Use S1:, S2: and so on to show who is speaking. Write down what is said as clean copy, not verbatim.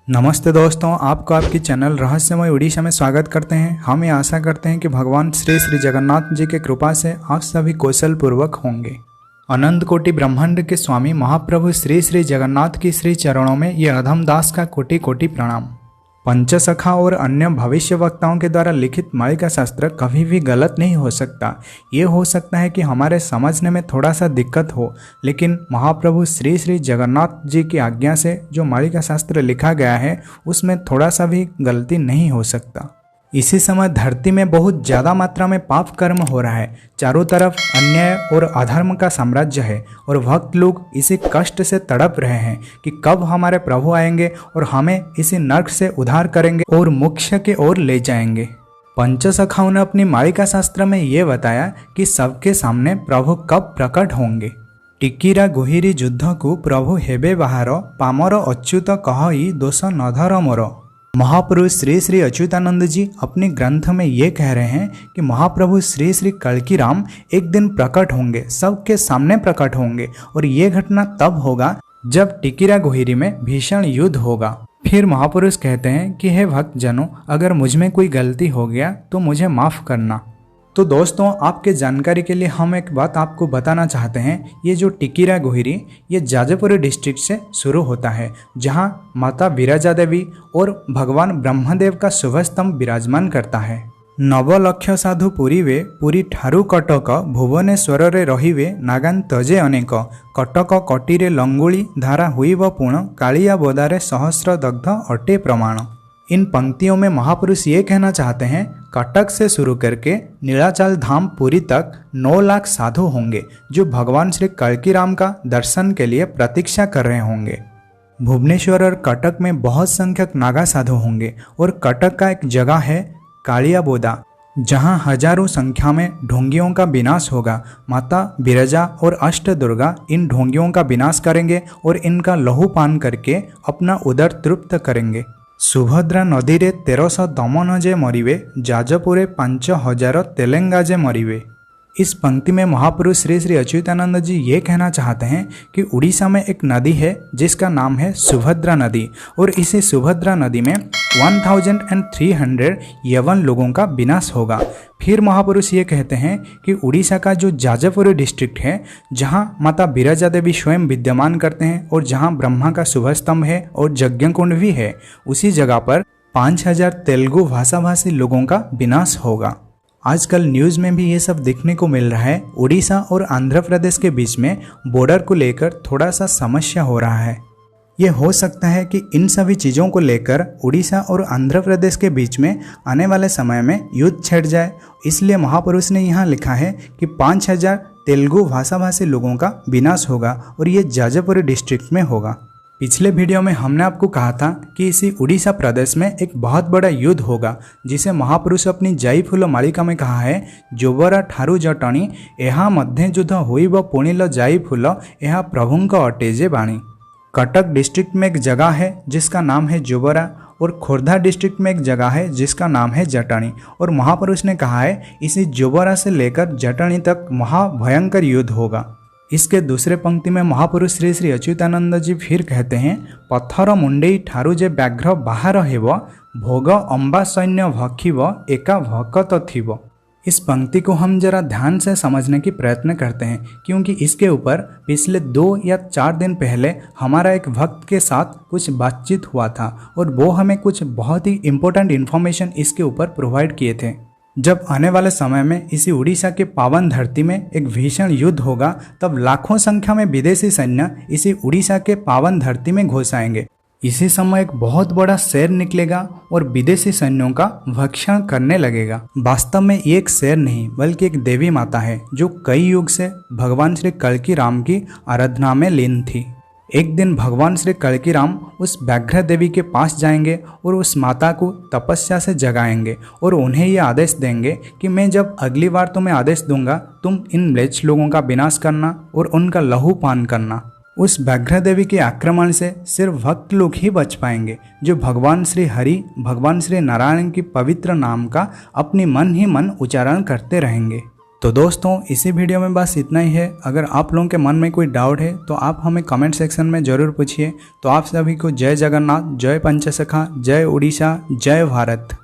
S1: नमस्ते दोस्तों, आपको आपकी चैनल रहस्यमय उड़ीसा में स्वागत करते हैं। हम ये आशा करते हैं कि भगवान श्री श्री जगन्नाथ जी के कृपा से आप सभी कौशल पूर्वक होंगे। अनंत कोटि ब्रह्मांड के स्वामी महाप्रभु श्री श्री जगन्नाथ की श्री चरणों में ये अधम दास का कोटि कोटि प्रणाम। पंचसखा और अन्य भविष्य वक्ताओं के द्वारा लिखित मालिका शास्त्र कभी भी गलत नहीं हो सकता। ये हो सकता है कि हमारे समझने में थोड़ा सा दिक्कत हो, लेकिन महाप्रभु श्री श्री जगन्नाथ जी की आज्ञा से जो मालिका शास्त्र लिखा गया है उसमें थोड़ा सा भी गलती नहीं हो सकता। इसी समय धरती में बहुत ज़्यादा मात्रा में पाप कर्म हो रहा है। चारों तरफ अन्याय और अधर्म का साम्राज्य है और भक्त लोग इसी कष्ट से तड़प रहे हैं कि कब हमारे प्रभु आएंगे और हमें इसी नर्क से उद्धार करेंगे और मोक्ष की ओर ले जाएंगे। पंचसखाओं ने अपनी मालिका शास्त्र में ये बताया कि सबके सामने प्रभु कब प्रकट होंगे। टिकिरा गोहिरी युद्ध को प्रभु हेबे बाहर पामर अच्युत कहि दोष नधर मोर। महापुरुष श्री श्री अच्युतानंद जी अपने ग्रंथ में ये कह रहे हैं कि महाप्रभु श्री श्री कल्की राम एक दिन प्रकट होंगे, सबके सामने प्रकट होंगे और ये घटना तब होगा जब टिकिरा गोहिरी में भीषण युद्ध होगा। फिर महापुरुष कहते हैं कि हे भक्त जनों, अगर मुझ में कोई गलती हो गया तो मुझे माफ़ करना। तो दोस्तों, आपके जानकारी के लिए हम एक बात आपको बताना चाहते हैं। ये जो टिकिरा गोहिरी ये जाजपुर डिस्ट्रिक्ट से शुरू होता है, जहाँ माता विराजा देवी और भगवान ब्रह्मदेव का शुभ स्तंभ विराजमान करता है। नवलक्ष साधु पुरीवे पुरी ठारू कटक भुवनेश्वर रे रहिवे नागान तजे अनेक कटक कटिरे लंगुली धारा हुईब पूर्ण कालिया बोदारे सहस्र दग्ध अटे प्रमाण। इन पंक्तियों में महापुरुष ये कहना चाहते हैं, कटक से शुरू करके नीलाचल धाम पुरी तक 9 लाख साधु होंगे जो भगवान श्री कल्की राम का दर्शन के लिए प्रतीक्षा कर रहे होंगे। भुवनेश्वर और कटक में बहुत संख्यक नागा साधु होंगे और कटक का एक जगह है कालिया बोदा, जहाँ हजारों संख्या में ढोंगियों का विनाश होगा। माता बिरजा और अष्ट दुर्गा इन ढोंगियों का विनाश करेंगे और इनका लहू पान करके अपना उदर तृप्त करेंगे। सुभद्रा नदी रे 1300 दमन जे मरिवे जाजपुरे 5000 तेलंगा जे मरिवे। इस पंक्ति में महापुरुष श्री श्री अच्युतानंद जी ये कहना चाहते हैं कि उड़ीसा में एक नदी है जिसका नाम है सुभद्रा नदी और इसी सुभद्रा नदी में 1300 यवन लोगों का विनाश होगा। फिर महापुरुष ये कहते हैं कि उड़ीसा का जो जाजपुर डिस्ट्रिक्ट है, जहाँ माता बिरजा देवी स्वयं विद्यमान करते हैं और जहाँ ब्रह्मा का शुभ स्तंभ है और यज्ञ कुंड भी है, उसी जगह पर 5000 तेलुगु भाषाभाषी लोगों का विनाश होगा। आजकल न्यूज़ में भी ये सब देखने को मिल रहा है। उड़ीसा और आंध्र प्रदेश के बीच में बॉर्डर को लेकर थोड़ा सा समस्या हो रहा है। ये हो सकता है कि इन सभी चीज़ों को लेकर उड़ीसा और आंध्र प्रदेश के बीच में आने वाले समय में युद्ध छिड़ जाए। इसलिए महापुरुष ने यहाँ लिखा है कि 5000 तेलुगु भाषाभाषी लोगों का विनाश होगा और ये जाजपुर डिस्ट्रिक्ट में होगा। पिछले वीडियो में हमने आपको कहा था कि इसी उड़ीसा प्रदेश में एक बहुत बड़ा युद्ध होगा, जिसे महापुरुष अपनी जाई फूल मालिका में कहा है, जोबरा ठारू जटणी एहा मध्य युद्ध होइब पुणिल जाई फूल एहा प्रभुंक अटे जे बाणी। कटक डिस्ट्रिक्ट में एक जगह है जिसका नाम है जोबरा और खोर्धा डिस्ट्रिक्ट में एक जगह है जिसका नाम है जटणी और महापुरुष ने कहा है इसी जोबरा से लेकर जटणी तक महाभयंकर युद्ध होगा। इसके दूसरे पंक्ति में महापुरुष श्री श्री अच्युतानंद जी फिर कहते हैं, पत्थर मुंडेई ठारू जे व्याघ्र बाहर हेब भोग अंबा सैन्य भक्षिब एका भकत थिब। इस पंक्ति को हम जरा ध्यान से समझने की प्रयत्न करते हैं, क्योंकि इसके ऊपर पिछले 2 या 4 दिन पहले हमारा एक भक्त के साथ कुछ बातचीत हुआ था और वो हमें कुछ बहुत ही इम्पोर्टेंट इन्फॉर्मेशन इसके ऊपर प्रोवाइड किए थे। जब आने वाले समय में इसी उड़ीसा के पावन धरती में एक भीषण युद्ध होगा, तब लाखों संख्या में विदेशी सैन्य इसी उड़ीसा के पावन धरती में घुस आएंगे। इसी समय एक बहुत बड़ा शेर निकलेगा और विदेशी सैन्यों का भक्षण करने लगेगा। वास्तव में ये एक शेर नहीं बल्कि एक देवी माता है जो कई युग से भगवान श्री कल्की राम की आराधना में लीन थी। एक दिन भगवान श्री कल्की राम उस व्याघ्र देवी के पास जाएंगे और उस माता को तपस्या से जगाएंगे और उन्हें ये आदेश देंगे कि मैं जब अगली बार तुम्हें आदेश दूंगा, तुम इन म्लेच्छ लोगों का विनाश करना और उनका लहू पान करना। उस व्याघ्र देवी के आक्रमण से सिर्फ भक्त लोग ही बच पाएंगे जो भगवान श्री हरि, भगवान श्री नारायण की पवित्र नाम का अपनी मन ही मन उच्चारण करते रहेंगे। तो दोस्तों इसी वीडियो में बस इतना ही है। अगर आप लोगों के मन में कोई डाउट है तो आप हमें कमेंट सेक्शन में ज़रूर पूछिए। तो आप सभी को जय जगन्नाथ, जय पंचसखा, जय उड़ीसा, जय भारत।